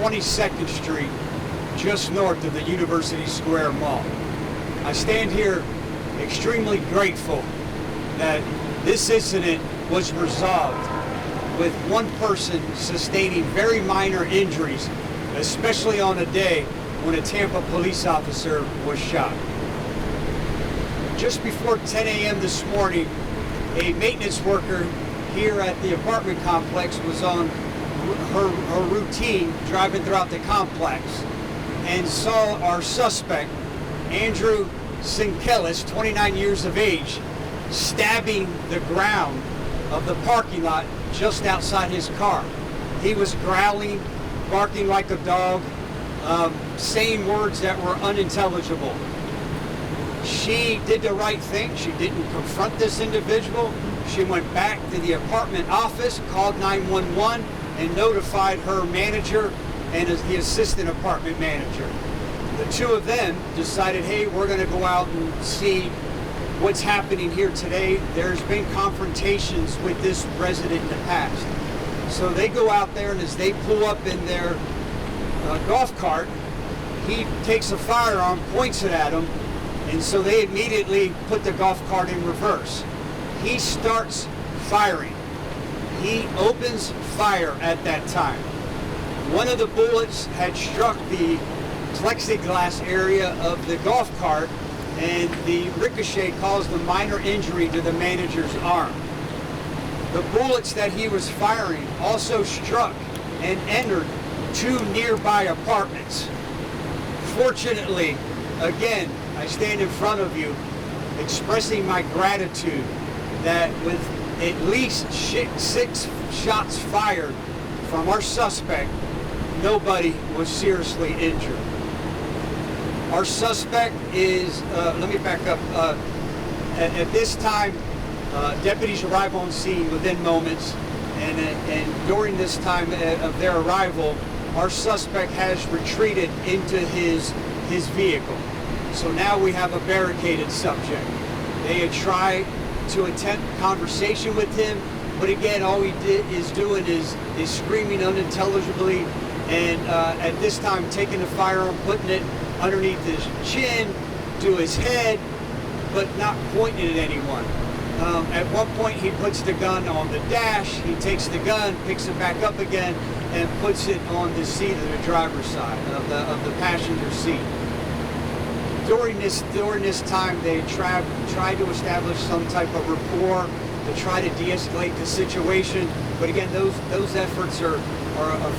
22nd Street, just north of the University Square Mall. I stand here extremely grateful that this incident was resolved with one person sustaining very minor injuries, especially on a day when a Tampa police officer was shot. Just before 10 a.m. this morning, a maintenance worker here at the apartment complex was on her routine driving throughout the complex and saw our suspect, Andrew Sinkelis, 29 years of age, stabbing the ground of the parking lot just outside his car. He was growling, barking like a dog, saying words that were unintelligible. She did the right thing. She didn't confront this individual. She went back to the apartment office, called 911, and notified her manager and the assistant apartment manager. The two of them decided, hey, we're going to go out and see what's happening here today. There's been confrontations with this resident in the past. So they go out there, and as they pull up in their golf cart, he takes a firearm, points it at him, and so they immediately put the golf cart in reverse. He starts firing. He opens fire at that time. One of the bullets had struck the plexiglass area of the golf cart, and the ricochet caused a minor injury to the manager's arm. The bullets that he was firing also struck and entered two nearby apartments. Fortunately, again, I stand in front of you expressing my gratitude that with at least 6 shots fired from our suspect, nobody was seriously injured. Our suspect is, let me back up, at this time, deputies arrive on scene within moments, and during this time of their arrival, our suspect has retreated into his vehicle. So now we have a barricaded subject. They had tried to attempt conversation with him, but again, all he is doing is screaming unintelligibly, and at this time taking the firearm, putting it underneath his chin, to his head, but not pointing at anyone. At one point, he puts the gun on the dash. He takes the gun, picks it back up again, and puts it on the seat of the driver's side, of the passenger seat. During this time, they tried to establish some type of rapport to try to de-escalate the situation. But again, those efforts are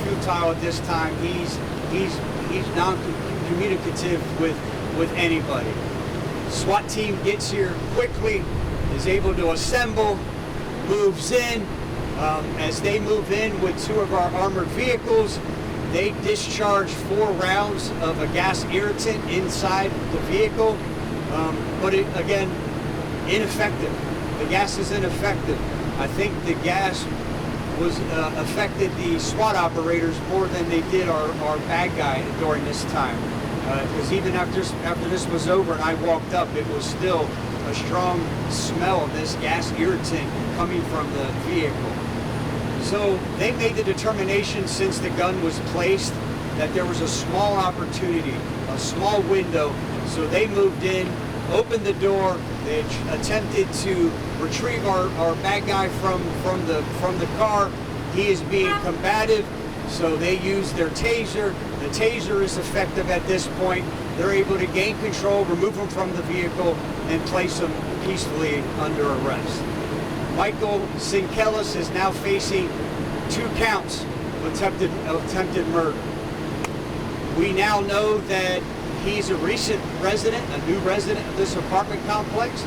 futile at this time. He's non-communicative with anybody. SWAT team gets here quickly, is able to assemble, moves in. As they move in with 2 of our armored vehicles, they discharge 4 rounds of a gas irritant inside the vehicle, but again, ineffective. The gas is ineffective. I think the gas was affected the SWAT operators more than they did our bad guy during this time. Because even after this was over and I walked up, it was still a strong smell of this gas irritant coming from the vehicle. So they made the determination, since the gun was placed, that there was a small opportunity, a small window. So they moved in, opened the door. They attempted to retrieve our bad guy from the car. He is being combative, so they used their taser. The taser is effective at this point. They're able to gain control, remove him from the vehicle, and place him peacefully under arrest. Michael Sinkelis is now facing 2 counts of attempted murder. We now know that he's a recent resident, a new resident of this apartment complex.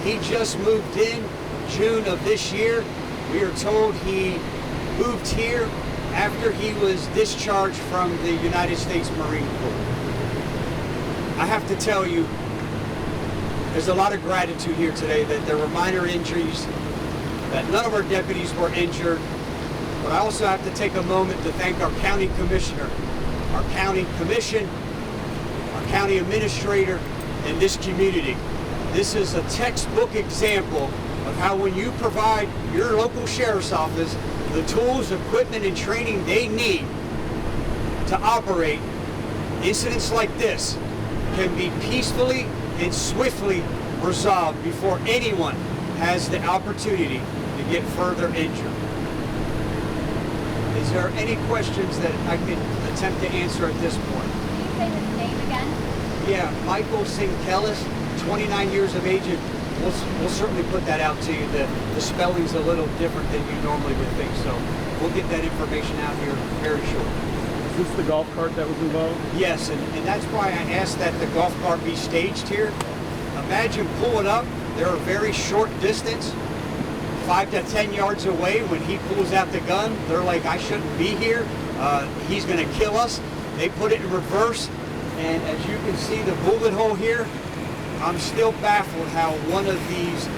He just moved in June of this year. We are told he moved here after he was discharged from the United States Marine Corps. I have to tell you, there's a lot of gratitude here today that there were minor injuries, that none of our deputies were injured, but I also have to take a moment to thank our county commissioner, our county commission, our county administrator, and this community. This is a textbook example of how, when you provide your local sheriff's office the tools, equipment, and training they need, to operate, incidents like this can be peacefully and swiftly resolved before anyone has the opportunity to get further injured. Is there any questions that I can attempt to answer at this point? Can you say his name again? Yeah, Michael Sinkelis, 29 years of age. And we'll certainly put that out to you. The spelling's a little different than you normally would think, so we'll get that information out here very shortly. Is this the golf cart that was involved? Yes, and that's why I asked that the golf cart be staged here. Imagine pulling up, they're a very short distance, 5 to 10 yards away. When he pulls out the gun, they're like, I shouldn't be here. He's gonna kill us. They put it in reverse, and as you can see the bullet hole here, I'm still baffled how one of these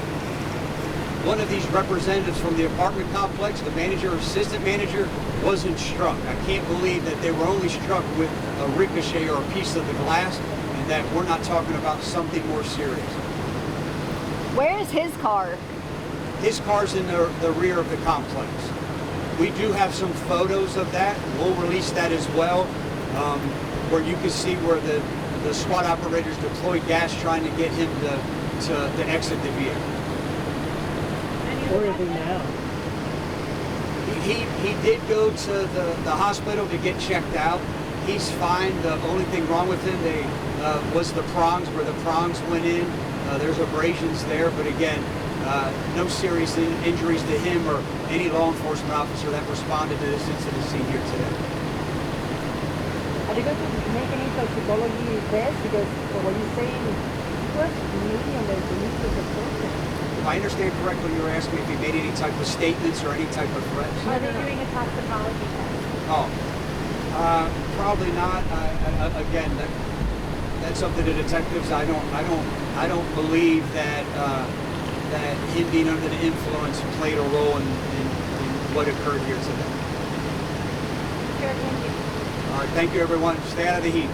representatives from the apartment complex, the manager or assistant manager, wasn't struck. I can't believe that they were only struck with a ricochet or a piece of the glass, and that we're not talking about something more serious. Where is his car? His car's in the rear of the complex. We do have some photos of that. We'll release that as well, where you can see where the SWAT operators deployed gas trying to get him to exit the vehicle. Where are they now? He did go to the hospital to get checked out. He's fine. The only thing wrong with him was the prongs, where the prongs went in. There's abrasions there, but again, no serious injuries to him or any law enforcement officer that responded to this incident scene here today. Are you going to make any toxicology test? Because for what you're saying, he was maybe on the release of the person. If I understand correctly, you were asking if he made any type of statements or any type of threats? Are they doing a toxicology test? Oh, probably not. Again, that's up to the detectives. I don't believe that that him being under the influence played a role in what occurred here today. Sure, thank you. All right, thank you, everyone. Stay out of the heat.